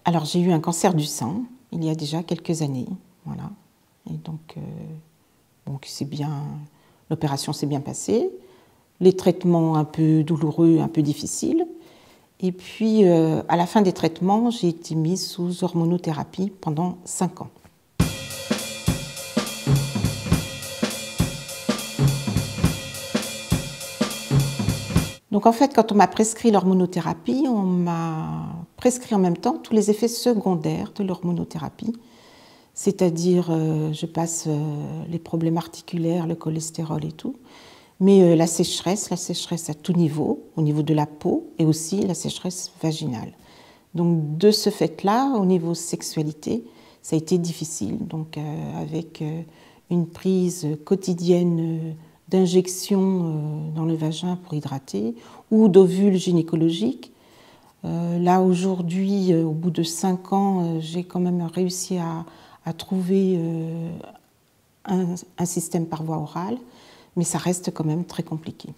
Alors j'ai eu un cancer du sein il y a déjà quelques années, voilà. Et donc, l'opération s'est bien passée, les traitements un peu douloureux, un peu difficiles. Et puis, à la fin des traitements, j'ai été mise sous hormonothérapie pendant 5 ans. Donc en fait, quand on m'a prescrit l'hormonothérapie, on m'a prescrit en même temps tous les effets secondaires de l'hormonothérapie. C'est-à-dire, je passe les problèmes articulaires, le cholestérol et tout, mais la sécheresse à tout niveau, au niveau de la peau et aussi la sécheresse vaginale. Donc de ce fait-là, au niveau sexualité, ça a été difficile. Donc avec une prise quotidienne d'injections dans le vagin pour hydrater ou d'ovules gynécologiques. Là aujourd'hui, au bout de 5 ans, j'ai quand même réussi à trouver un système par voie orale, mais ça reste quand même très compliqué.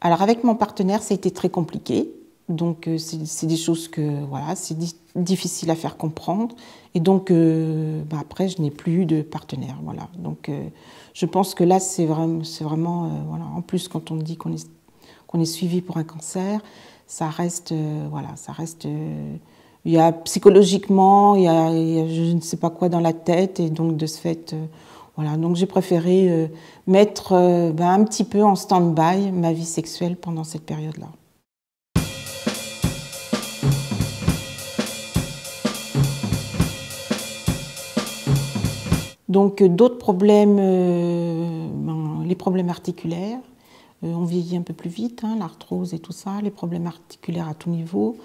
Alors avec mon partenaire, ça a été très compliqué. Donc c'est des choses que voilà, c'est difficile à faire comprendre. Et donc après, je n'ai plus eu de partenaire. Voilà. Donc je pense que là, c'est vraiment voilà. En plus, quand on dit qu'on est suivi pour un cancer, ça reste voilà, ça reste. Il y a psychologiquement, il y a je ne sais pas quoi dans la tête, et donc de ce fait. Voilà, donc j'ai préféré mettre un petit peu en stand-by ma vie sexuelle pendant cette période-là. Donc d'autres problèmes, les problèmes articulaires, on vieillit un peu plus vite, hein, l'arthrose et tout ça, les problèmes articulaires à tout niveau,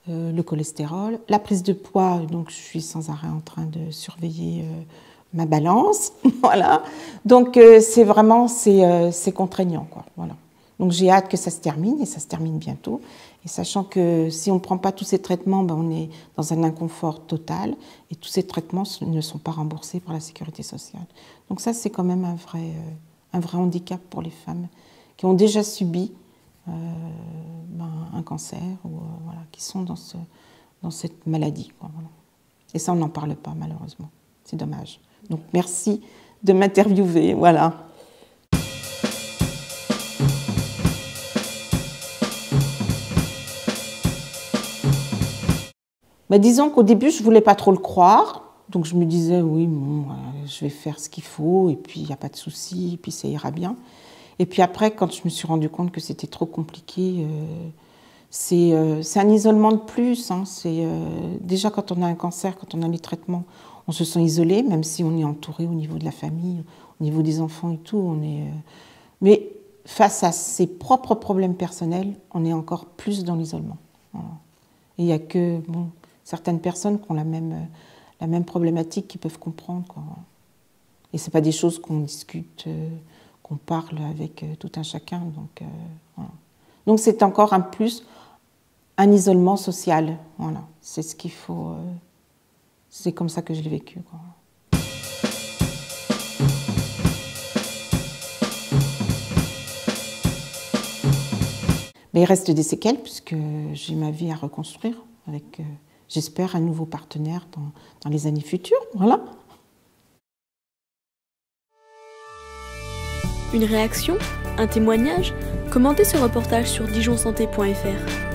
le cholestérol, la prise de poids, donc je suis sans arrêt en train de surveiller ma balance, voilà. Donc c'est contraignant, quoi. Voilà. Donc j'ai hâte que ça se termine, et ça se termine bientôt. Et sachant que si on ne prend pas tous ces traitements, on est dans un inconfort total, et tous ces traitements ne sont pas remboursés par la sécurité sociale. Donc ça, c'est quand même un vrai handicap pour les femmes qui ont déjà subi un cancer, ou voilà, qui sont dans cette maladie, quoi, voilà. Et ça, on n'en parle pas, malheureusement. C'est dommage. Donc merci de m'interviewer, voilà. Disons qu'au début, je ne voulais pas trop le croire. Donc je me disais, oui, bon, je vais faire ce qu'il faut, et puis il n'y a pas de souci, et puis ça ira bien. Et puis après, quand je me suis rendu compte que c'était trop compliqué, c'est un isolement de plus. Hein. Déjà, quand on a un cancer, quand on a les traitements, on se sent isolé, même si on est entouré au niveau de la famille, au niveau des enfants et tout. Mais face à ses propres problèmes personnels, on est encore plus dans l'isolement. Voilà. Et il n'y a que certaines personnes qui ont la même problématique qui peuvent comprendre, quoi. Et ce n'est pas des choses qu'on discute, qu'on parle avec tout un chacun. Voilà. Donc c'est encore un isolement social. Voilà. C'est ce qu'il faut. C'est comme ça que je l'ai vécu, quoi. Mais il reste des séquelles, puisque j'ai ma vie à reconstruire avec, j'espère, un nouveau partenaire dans les années futures. Voilà. Une réaction? Un témoignage? Commentez ce reportage sur dijonsanté.fr.